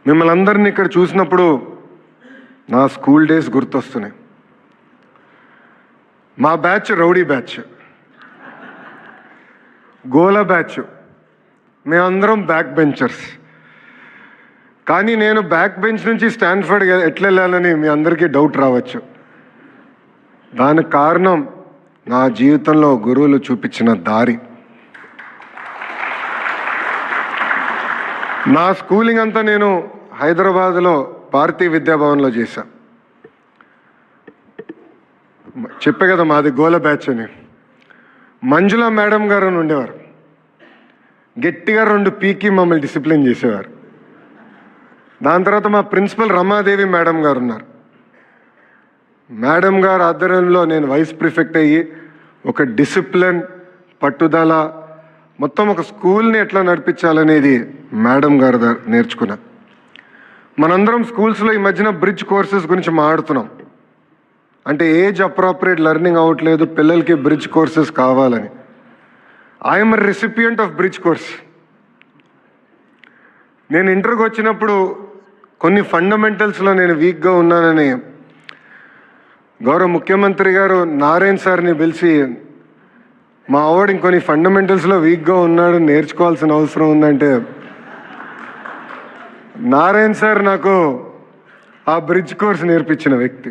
మిమ్మల్ని అందరినీ ఇక్కడ చూసినప్పుడు నా స్కూల్ డేస్ గుర్తొస్తున్నాయి. మా బ్యాచ్ రౌడీ బ్యాచ్, గోలా బ్యాచ్, మేమందరం బ్యాక్ బెంచర్స్. కానీ నేను బ్యాక్ బెంచ్ నుంచి స్టాన్ఫర్డ్ ఎట్లా వెళ్ళాలని మీ అందరికీ డౌట్ రావచ్చు. దానికి కారణం నా జీవితంలో గురువులు చూపించిన దారి. నా స్కూలింగ్ అంతా నేను హైదరాబాద్లో భారతీయ విద్యాభవన్లో చేశా. చెప్పే కదా మాది గోల బ్యాచ్ అని. మంజుల మేడం గారు అని ఉండేవారు, గట్టిగా 2 పీకి మమ్మల్ని డిసిప్లిన్ చేసేవారు. దాని తర్వాత మా ప్రిన్సిపల్ రమాదేవి మేడం గారు ఉన్నారు. మేడం గారు ఆధ్వర్యంలో నేను వైస్ ప్రిఫెక్ట్ అయ్యి ఒక డిసిప్లిన్, పట్టుదల, మొత్తం ఒక స్కూల్ని ఎట్లా నడిపించాలనేది మేడం గారు నేర్చుకున్నా. మనందరం స్కూల్స్లో ఈ మధ్యన బ్రిడ్జ్ కోర్సెస్ గురించి మాట్లాడుతున్నాం. అంటే ఏజ్ అప్రాప్రియేట్ లెర్నింగ్ అవ్వట్లేదు, పిల్లలకి బ్రిడ్జ్ కోర్సెస్ కావాలని. I'm recipient of bridge course. నేను ఇంటర్కి వచ్చినప్పుడు కొన్ని ఫండమెంటల్స్లో నేను వీక్గా ఉన్నానని గౌరవ ముఖ్యమంత్రి గారు నారాయణ సార్ని పిలిచి, మా ఆవిడ ఇంకొన్ని ఫండమెంటల్స్లో వీక్గా ఉన్నాడు, నేర్చుకోవాల్సిన అవసరం ఉందంటే నారాయణ సార్ నాకు ఆ బ్రిడ్జ్ కోర్స్ నేర్పించిన వ్యక్తి.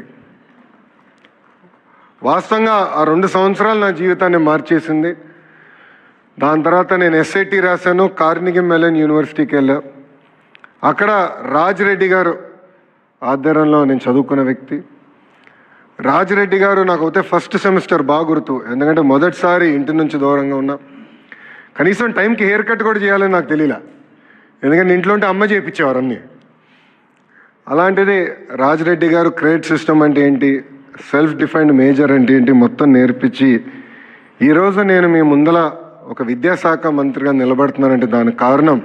వాస్తవంగా ఆ 2 సంవత్సరాలు నా జీవితాన్ని మార్చేసింది. దాని తర్వాత నేను SIT రాశాను, కార్నిగి మెలన్ యూనివర్సిటీకి వెళ్ళా. అక్కడ రాజిరెడ్డి గారు ఆధ్వర్యంలో నేను చదువుకున్న వ్యక్తి. రాజిరెడ్డి గారు నాకు అయితే ఫస్ట్ సెమిస్టర్ బాగా గుర్తు, ఎందుకంటే మొదటిసారి ఇంటి నుంచి దూరంగా ఉన్నా. కనీసం టైంకి హెయిర్ కట్ కూడా చేయాలని నాకు తెలియలే, ఎందుకంటే ఇంట్లో ఉంటే అమ్మ చేయించేవారు అన్నీ. అలాంటిది రాజిరెడ్డి గారు క్రెడిట్ సిస్టమ్ అంటే ఏంటి, సెల్ఫ్ డిఫైన్డ్ మేజర్ అంటే ఏంటి మొత్తం నేర్పించి ఈరోజు నేను మీ ముందల ఒక విద్యాశాఖ మంత్రిగా నిలబడుతున్నానంటే దానికి కారణం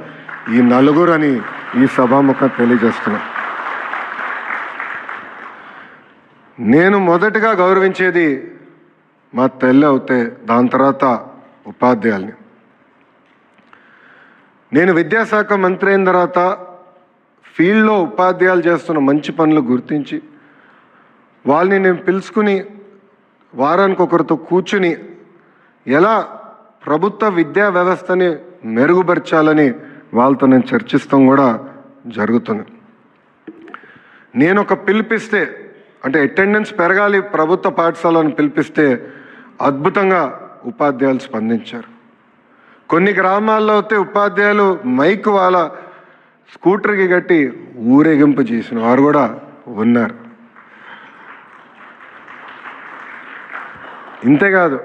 ఈ నలుగురు అని ఈ సభాముఖం తెలియజేస్తున్నా. నేను మొదటగా గౌరవించేది మా తల్లి అవుతే, దాని తర్వాత ఉపాధ్యాయుల్ని. నేను విద్యాశాఖ మంత్రి అయిన తర్వాత ఫీల్డ్లో ఉపాధ్యాయులు చేస్తున్న మంచి పనులు గుర్తించి వాళ్ళని నేను పిలుచుకుని వారానికి ఒకరితో కూర్చుని ఎలా ప్రభుత్వ విద్యా వ్యవస్థని మెరుగుపరచాలని వాళ్ళతో నేను చర్చిస్తాం కూడా జరుగుతుంది. నేను ఒక పిలిపిస్తే, అంటే అటెండెన్స్ పెరగాలి ప్రభుత్వ పాఠశాలను పిలిపిస్తే అద్భుతంగా ఉపాధ్యాయులు స్పందించారు. కొన్ని గ్రామాల్లో అయితే ఉపాధ్యాయులు మైక్ వాళ్ళ స్కూటర్కి కట్టి ఊరేగింపు చేసిన వారు కూడా ఉన్నారు. ఇంతేకాదు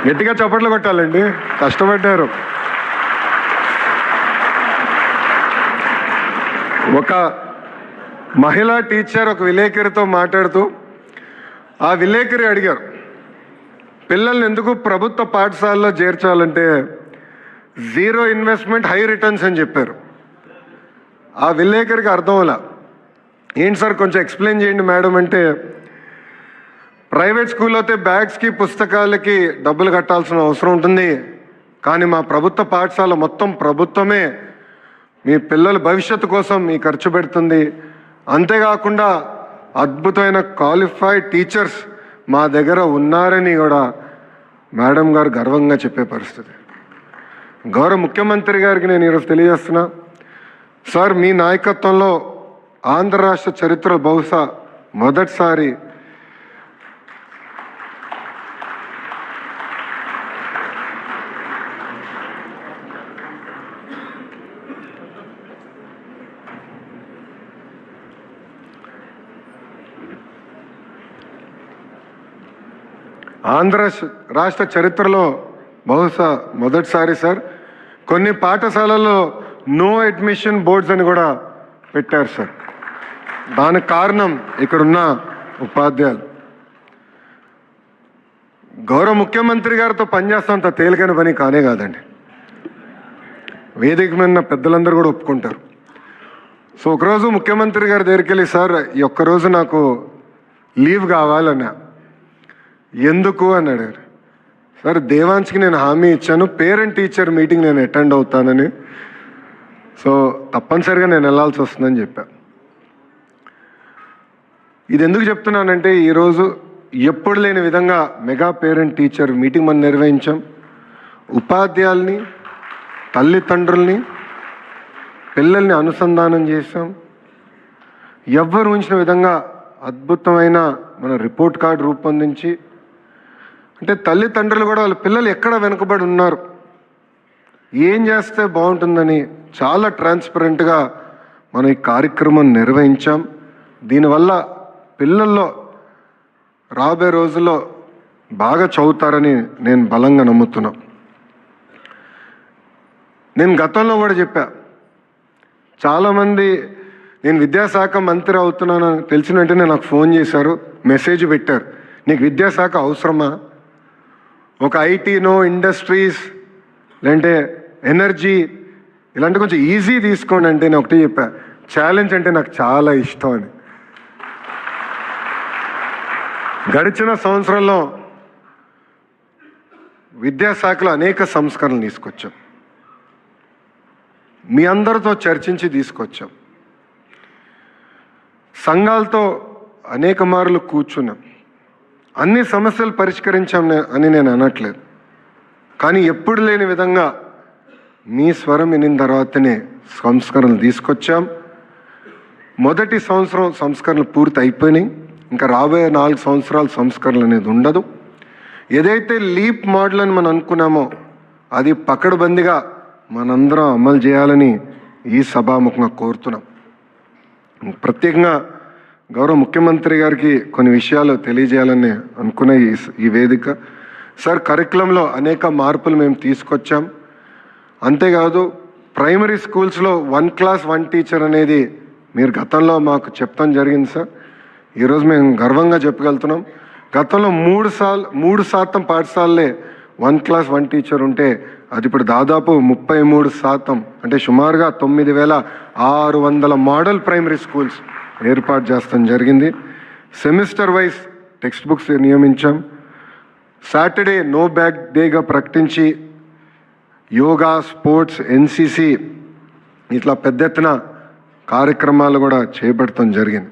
గట్టిగా చప్పట్లు కొట్టాలండి, కష్టపడ్డారు. ఒక మహిళా టీచర్ ఒక విలేకరితో మాట్లాడుతూ ఆ విలేకరి అడిగారు, పిల్లల్ని ఎందుకు ప్రభుత్వ పాఠశాలలో చేర్చాలంటే 0 ఇన్వెస్ట్మెంట్ హై రిటర్న్స్ అని చెప్పారు. ఆ విలేకరికి అర్థం అలా, ఏంటి సార్ కొంచెం ఎక్స్ప్లెయిన్ చేయండి మేడం అంటే, ప్రైవేట్ స్కూల్లో అయితే బ్యాగ్స్కి పుస్తకాలకి డబ్బులు కట్టాల్సిన అవసరం ఉంటుంది, కానీ మా ప్రభుత్వ పాఠశాల మొత్తం ప్రభుత్వమే మీ పిల్లల భవిష్యత్తు కోసం మీ ఖర్చు పెడుతుంది. అంతేకాకుండా అద్భుతమైన క్వాలిఫైడ్ టీచర్స్ మా దగ్గర ఉన్నారని కూడా మేడం గారు గర్వంగా చెప్పే పరిస్థితి. గౌరవ ముఖ్యమంత్రి గారికి నేను ఈరోజు తెలియజేస్తున్నా, సార్ మీ నాయకత్వంలో ఆంధ్ర రాష్ట్ర చరిత్ర బహుశా మొదటిసారి ఆంధ్ర రాష్ట్ర చరిత్రలో బహుశా మొదటిసారి సార్ కొన్ని పాఠశాలల్లో నో అడ్మిషన్ బోర్డ్స్ అని కూడా పెట్టారు సార్. దానికి కారణం ఇక్కడున్న ఉపాధ్యాయులు. గౌరవ ముఖ్యమంత్రి గారితో పనిచేస్తాంత తేలికైన పని కానే కాదండి, వేదిక మీద పెద్దలందరూ కూడా ఒప్పుకుంటారు. సో ఒకరోజు ముఖ్యమంత్రి గారి దగ్గరికి వెళ్ళి, సార్ ఈ ఒక్కరోజు నాకు లీవ్ కావాలన్నా, ఎందుకు అని అడిగారు. సార్ దేవాంశ్కి నేను హామీ ఇచ్చాను, పేరెంట్ టీచర్ మీటింగ్ నేను అటెండ్ అవుతానని, సో తప్పనిసరిగా నేను వెళ్ళాల్సి వస్తుందని చెప్పా. ఇది ఎందుకు చెప్తున్నానంటే ఈరోజు ఎప్పుడు లేని విధంగా మెగా పేరెంట్ టీచర్ మీటింగ్ మనం నిర్వహించాం. ఉపాధ్యాయుల్ని, తల్లిదండ్రుల్ని, పిల్లల్ని అనుసంధానం చేసాం. ఎవ్వరు ఉంచిన విధంగా అద్భుతమైన మన రిపోర్ట్ కార్డు రూపొందించి, అంటే తల్లిదండ్రులు కూడా వాళ్ళ పిల్లలు ఎక్కడ వెనుకబడి ఉన్నారు, ఏం చేస్తే బాగుంటుందని చాలా ట్రాన్స్పరెంట్గా మనం ఈ కార్యక్రమం నిర్వహించాం. దీనివల్ల పిల్లల్లో రాబోయే రోజుల్లో బాగా చదువుతారని నేను బలంగా నమ్ముతున్నా. నేను గతంలో కూడా చెప్పా, చాలామంది నేను విద్యాశాఖ మంత్రి అవుతున్నాను తెలిసిన వెంటనే నాకు ఫోన్ చేశారు, మెసేజ్ పెట్టారు, నీకు విద్యాశాఖ అవసరమా, ఒక ఐటీనో, ఇండస్ట్రీస్, లేదంటే ఎనర్జీ ఇలాంటి కొంచెం ఈజీ తీసుకోండి అంటే నేను ఒకటి చెప్పా, ఛాలెంజ్ అంటే నాకు చాలా ఇష్టం అని. గడిచిన సంవత్సరంలో విద్యాశాఖలో అనేక సంస్కరణలు తీసుకొచ్చాం, మీ అందరితో చర్చించి తీసుకొచ్చాం. సంఘాలతో అనేక మార్లు కూర్చున్నాం, అన్ని సమస్యలు పరిష్కరించాం అని నేను అనట్లేదు, కానీ ఎప్పుడు లేని విధంగా మీ స్వరం వినిన తర్వాతనే సంస్కరణలు తీసుకొచ్చాం. మొదటి సంవత్సరం సంస్కరణలు పూర్తి అయిపోయినాయి, ఇంకా రాబోయే 4 సంవత్సరాల సంస్కరణలు అనేది ఉండదు. ఏదైతే లీప్ మోడల్ అని మనం అనుకున్నామో అది పకడ్బందీగా మనందరం అమలు చేయాలని ఈ సభాముఖంగా కోరుతున్నాం. ప్రత్యేకంగా గౌరవ ముఖ్యమంత్రి గారికి కొన్ని విషయాలు తెలియజేయాలని అనుకునే ఈ వేదిక. సార్, కరికులంలో అనేక మార్పులు మేము తీసుకొచ్చాం. అంతేకాదు ప్రైమరీ స్కూల్స్లో 1 క్లాస్ 1 టీచర్ అనేది మీరు గతంలో మాకు చెప్తాం జరిగింది సార్. ఈరోజు మేము గర్వంగా చెప్పగలుగుతున్నాం, గతంలో 3% పాఠశాలలే 1 క్లాస్ 1 టీచర్ ఉంటే అది ఇప్పుడు దాదాపు 33%, అంటే సుమారుగా 9,600 మోడల్ ప్రైమరీ స్కూల్స్ ఏర్పాటు చేస్తాం జరిగింది. సెమిస్టర్ వైజ్ టెక్స్ట్ బుక్స్ నియమించాం. సాటర్డే నో బ్యాగ్ డేగా ప్రకటించి యోగా, స్పోర్ట్స్, ఎన్సిసి ఇట్లా పెద్ద ఎత్తున కార్యక్రమాలు కూడా చేపడతాం జరిగింది.